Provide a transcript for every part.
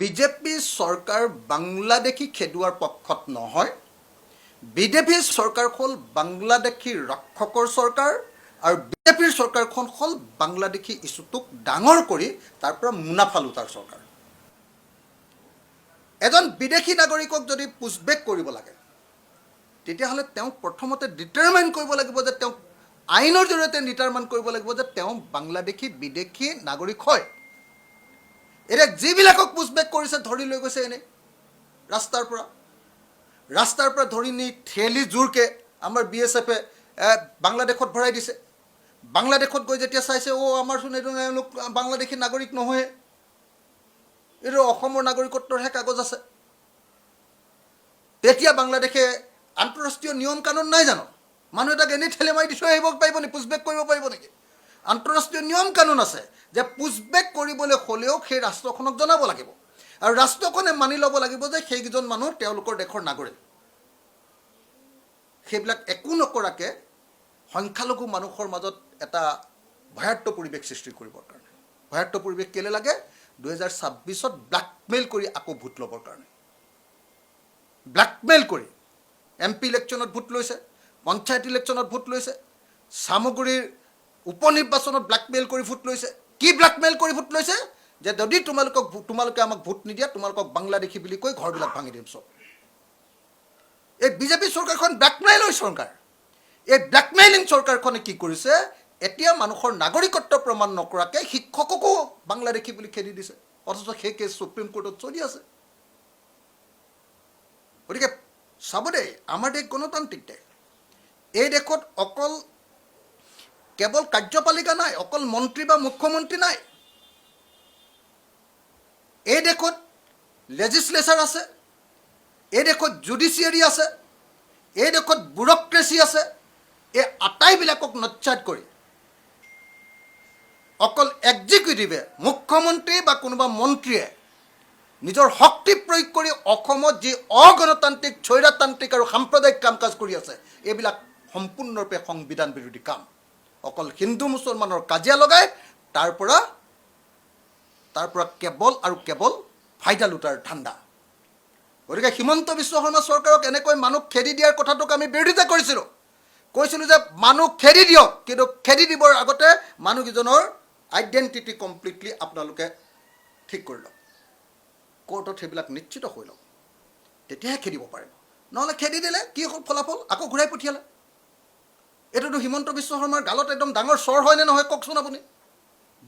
BJP চৰকাৰ বাংলাদেশী খেদুৱাৰ পক্ষত নহয়। বিজেপি চৰকাৰ হ'ল বাংলাদেশী ৰক্ষকৰ চৰকাৰ আৰু বিজেপিৰ চৰকাৰখন হ'ল বাংলাদেশী ইছ্যুটোক ডাঙৰ কৰি তাৰ পৰা মুনাফা লুটাৰ চৰকাৰ। এজন বিদেশী নাগৰিকক যদি পুছবেক কৰিব লাগে তেতিয়াহ'লে তেওঁক প্ৰথমতে ডিটাৰমাইন কৰিব লাগিব যে তেওঁক আইনৰ জৰিয়তে ডিটাৰমাইন কৰিব লাগিব যে তেওঁ বাংলাদেশী বিদেশী নাগৰিক হয়। এতিয়া যিবিলাকক পুছবেক কৰিছে ধৰি লৈ গৈছে এনেই ৰাস্তাৰ পৰা ধৰি নি ঠেলি জোৰকৈ আমাৰ BSF-এ বাংলাদেশত ভৰাই দিছে। বাংলাদেশত গৈ যেতিয়া চাইছে আমাৰচোন এইটো এওঁলোক বাংলাদেশী নাগৰিক নহয়, এইটো অসমৰ নাগৰিকত্বৰহে কাগজ আছে। তেতিয়া বাংলাদেশে আন্তঃৰাষ্ট্ৰীয় নিয়ম কানুন নাই জানো? মানুহ এটাক এনেই ঠেলি মাৰি দি থৈ আহিব পাৰিব নেকি? পুছবেক কৰিব পাৰিব নেকি? আন্তঃৰাষ্ট্ৰীয় নিয়ম কানুন আছে যে পুছবেক কৰিবলৈ হ'লেও সেই ৰাষ্ট্ৰখনক জনাব লাগিব আৰু ৰাষ্ট্ৰখনে মানি ল'ব লাগিব যে সেইকেইজন মানুহ তেওঁলোকৰ দেশৰ নাগৰিক। সেইবিলাক একো নকৰাকৈ সংখ্যালঘু মানুহৰ মাজত এটা ভয়াৰ্ত পৰিৱেশ সৃষ্টি কৰিবৰ কাৰণে। ভয়াৰ্ত পৰিৱেশ কেলৈ লাগে? 2026-ত ব্লেকমেইল কৰি আকৌ ভোট ল'বৰ কাৰণে। ব্লেকমেইল কৰি MP ইলেকশ্যনত ভোট লৈছে, পঞ্চায়ত ইলেকশ্যনত ভোট লৈছে, চামগুৰিৰ উপনিৰ্বাচনত ব্লেকমেইল কৰি ভোট লৈছে। কি ব্লেকমেইল কৰি ভোট লৈছে? যে যদি তোমালোকে আমাক ভোট নিদিয়া তোমালোকক বাংলাদেশী বুলি কৈ ঘৰবিলাক ভাঙি দিম চব। এই বিজেপি চৰকাৰখন ব্লেকমেইলৰ চৰকাৰ। এই ব্লেকমেইলিং চৰকাৰখনে কি কৰিছে? এতিয়া মানুহৰ নাগৰিকত্ব প্ৰমাণ নকৰাকৈ শিক্ষককো বাংলাদেশী বুলি খেদি দিছে, অথচ সেই কেছ সুপ্ৰিম কোৰ্টত চলি আছে। গতিকে চাব দেই, আমাৰ দেশ গণতান্ত্ৰিক দেশ। এই দেশত অকল কেৱল কাৰ্যপালিকা নাই, অকল মন্ত্ৰী বা মুখ্যমন্ত্ৰী নাই। এই দেশত লেজিছলেচাৰ আছে, এই দেশত জুডিচিয়াৰী আছে, এই দেশত ব্যুৰক্ৰেচি আছে। এই আটাইবিলাকক নচ্ছাদ কৰি অকল এক্সিকিউটিভে, মুখ্যমন্ত্ৰী বা কোনোবা মন্ত্ৰীয়ে নিজৰ শক্তি প্ৰয়োগ কৰি অসমত যি অগণতান্ত্ৰিক, স্বৈৰতান্ত্ৰিক আৰু সাম্প্ৰদায়িক কাম কাজ কৰি আছে, এইবিলাক সম্পূৰ্ণৰূপে সংবিধান বিৰোধী কাম। অকল হিন্দু মুছলমানৰ কাজিয়া লগাই তাৰ পৰা কেৱল আৰু কেৱল ফাইদা লুটাৰ ধান্দা। গতিকে হিমন্ত বিশ্ব শৰ্মা চৰকাৰক এনেকৈ মানুহ খেদি দিয়াৰ কথাটোক আমি বিৰোধিতা কৰিছিলোঁ। কৈছিলোঁ যে মানুহ খেদি দিয়ক, কিন্তু খেদি দিবৰ আগতে মানুহকেইজনৰ আইডেণ্টিটি কমপ্লিটলি আপোনালোকে ঠিক কৰি লওক, কোৰ্টত সেইবিলাক নিশ্চিত হৈ লওক, তেতিয়াহে খেদিব পাৰিব। নহ'লে খেদি দিলে কি হ'ল ফলাফল? আকৌ ঘূৰাই পঠিয়ালে। এইটোতো হিমন্ত বিশ্ব শৰ্মাৰ গালত একদম ডাঙৰ চৰ হয়নে নহয় কওকচোন আপুনি?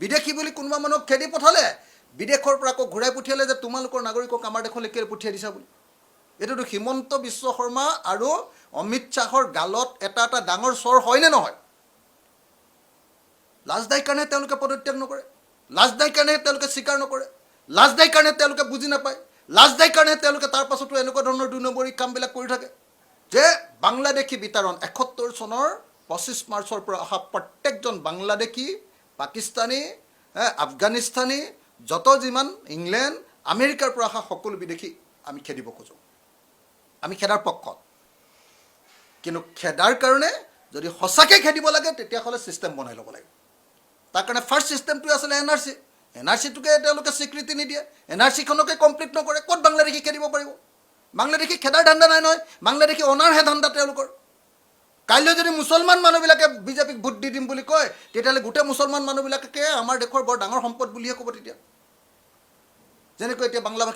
বিদেশী বুলি কোনোবা মানুহক খেদি পঠালে, বিদেশৰ পৰা আকৌ ঘূৰাই পঠিয়ালে যে তোমালোকৰ নাগৰিকক আমাৰ দেশলৈ কেলৈ পঠিয়াই দিছা বুলি। এইটোতো হিমন্ত বিশ্ব শৰ্মা আৰু অমিত শ্বাহৰ গালত এটা ডাঙৰ চৰ হয়নে নহয়? লাজ দায় কাৰণে তেওঁলোকে পদত্যাগ নকৰে, লাজ দায় কাৰণে তেওঁলোকে স্বীকাৰ নকৰে, লাজ দায় কাৰণে তেওঁলোকে বুজি নাপায়, লাজ দায় কাৰণে তেওঁলোকে তাৰ পাছতো এনেকুৱা ধৰণৰ 2 নম্বৰী কামবিলাক কৰি থাকে যে বাংলাদেশী বিতৰণ 71 চনৰ 25 মাৰ্চৰ পৰা অহা প্ৰত্যেকজন বাংলাদেশী, পাকিস্তানী, আফগানিস্তানী, যত যিমান ইংলেণ্ড, আমেৰিকাৰ পৰা অহা সকলো বিদেশী আমি খেদিব খোজোঁ। আমি খেদাৰ পক্ষত। কিন্তু খেদাৰ কাৰণে যদি সঁচাকৈ খেদিব লাগে তেতিয়াহ'লে ছিষ্টেম বনাই ল'ব লাগিব। তাৰ কাৰণে ফাৰ্ষ্ট ছিষ্টেমটোৱে আছিলে NRC। NRC-টোকে তেওঁলোকে স্বীকৃতি নিদিয়ে, NRC-খনকে কমপ্লিট নকৰে। ক'ত বাংলাদেশী খেদিব পাৰিব? বাংলাদেশী খেদাৰ ধান্দা নাই নহয়, বাংলাদেশী অনাৰহে ধান্দা তেওঁলোকৰ। কাইলৈ যদি মুছলমান মানুহবিলাকে বিজেপিক ভোট দি দিম বুলি কয়, তেতিয়াহ'লে গোটেই মুছলমান মানুহবিলাকে আমাৰ দেশৰ বৰ ডাঙৰ সম্পদ বুলিহে ক'ব তেতিয়া। যেনেকৈ এতিয়া বাংলাভাষী